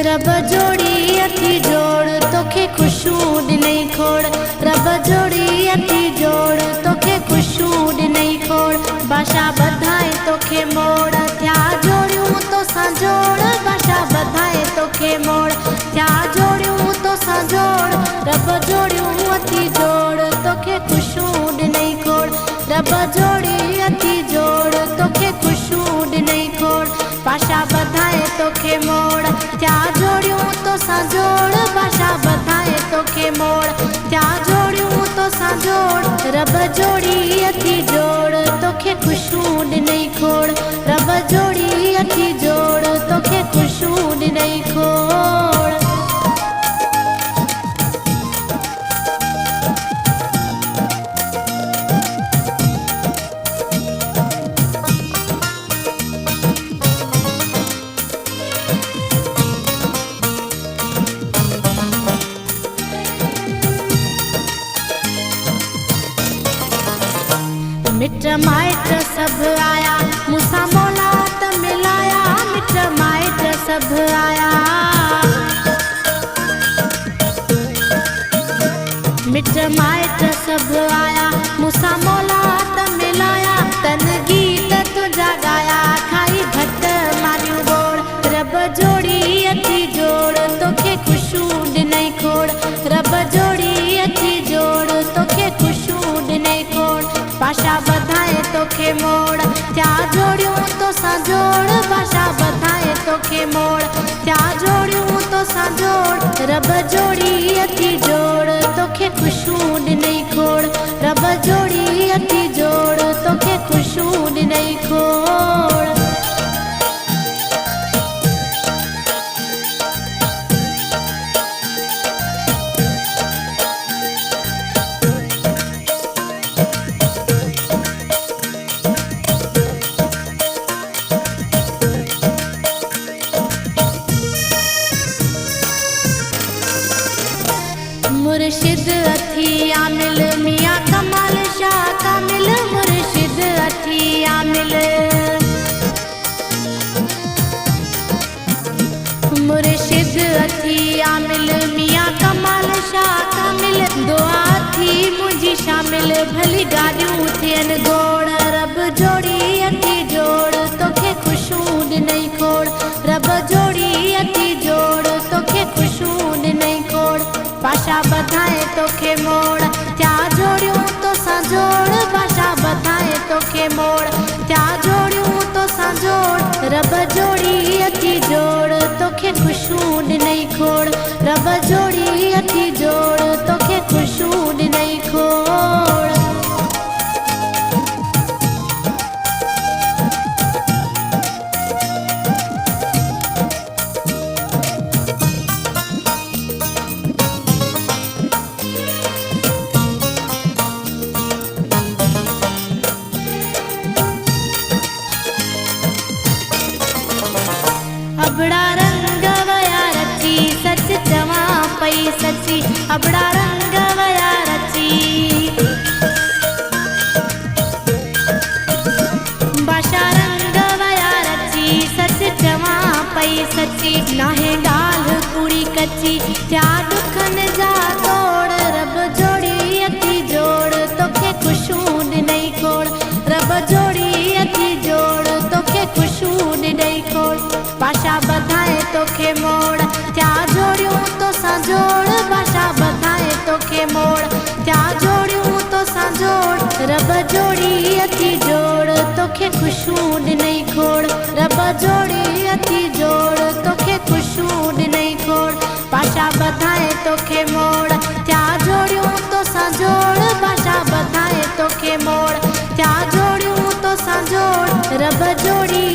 रब जोड़ी अथी जोड़ तोखे खुशू ॾिनई खोड़। रब जोड़ी अथी जोड़ तोखे खुशू ॾिनई खोड़। बादशाह बधाए तोखे मोड़ थिया जोड़ियूं तोसां जोड़। बादशाह बधाए तोखे मोड़ थिया जोड़ियूं तोसां जोड़। रब जोड़ियूं अथी जोड़ तोखे खुशू ॾिनई खोड़। रब जोड़ी अथी जोड़ तोखे खुशू ॾिनई खोड़। बादशाह बधाए तोखे मोड़ थिया जोड़ियूं तोसां जोड़। बादशाह बधाए तोखे मोड़ थिया जोड़ियूं तोसां जोड़। रब जोड़ी अथी जोड़ तोखे खुशू ॾिनई खोड़। रब जोड़ी अथी जोड़ तोखे खुशू ॾिनई खोड़। मिट माइट सब आया मूंसां मौला त मिलाया। मिट माइट सब आया। मिट माइट सब आया मूंसां मौला त मिलाया। तन गीत तुझा गाया खाई भट मारियूं बोड़। रब जोड़ी अथी जोड़ तोखे खुशू ॾिनई खोड़। रब जोड़ी अथी जोड़ तोखे खुशू ॾिनई खोड़। बादशाह बधाए तोखे मोड़ थिया जोड़ियूं तोसां जोड़। बादशाह बधाए तोखे मोड़ थिया जोड़ियूं तोसां जोड़। रब जोड़ी अथी जोड़ तोखे खुशू ॾिनई खोड़। रब जोड़ी अथी जोड़ तोखे खुशू ॾिनई खोड़। मुर्शिद अथी आमिल मियाँ कमाल शाह कामिल। मुर्शिद अथी आमिल। मुर्शिद अथी आमिल मियाँ कमाल शाह कामिल। दुआ थी मुंहिंजी शामिल भली गाॾियूं थियनि गोड़। रब जोड़ी अथी जोड़ तोखे खुशू ॾिनई खोड़। रब जोड़ी अथी जोड़ तोखे खुशू ॾिनई खोड़। बादशाह बधाए तोखे मोड़ थिया जोड़ियूं तोसां जोड़। बादशाह बधाए तोखे मोड़ थिया जोड़ियूं तोसां जोड़। रब जोड़ी अथी जोड़ तोखे खुशू ॾिनई खोड़। रब जोड़ी अथी जोड़ तोखे खुशू ॾिनई खोड़। अबड़ा रंग वया रची सच चवां पई सची। अबड़ा रंग वया रची। बादशाह रंग वया रची सच चवां पई सची। नाहे ॻाल्हि पूरी कची थिया दुखनि जा तोड़। रब जोड़ी अथी जोड़ तोखे खुशू ॾिनई खोड़। रब जोड़ी अथी जोड़ तोखे खुशू ॾिनई खोड़। बादशाह बधाए तोखे मोड़ थिया जोड़ियूं तोसां जोड़। बादशाह बधाए तोखे मोड़ थिया जोड़ियूं तोसां जोड़। रब जोड़ी अथी जोड़ तोखे खुशू ॾिनई खोड़। रब जोड़ी अथी जोड़ तोखे खुशू ॾिनई खोड़। बादशाह बधाए तोखे मोड़ थिया जोड़ियूं तोसां जोड़। बादशाह बधाए तोखे मोड़ थिया जोड़ियूं तोसां जोड़। रब जोड़ी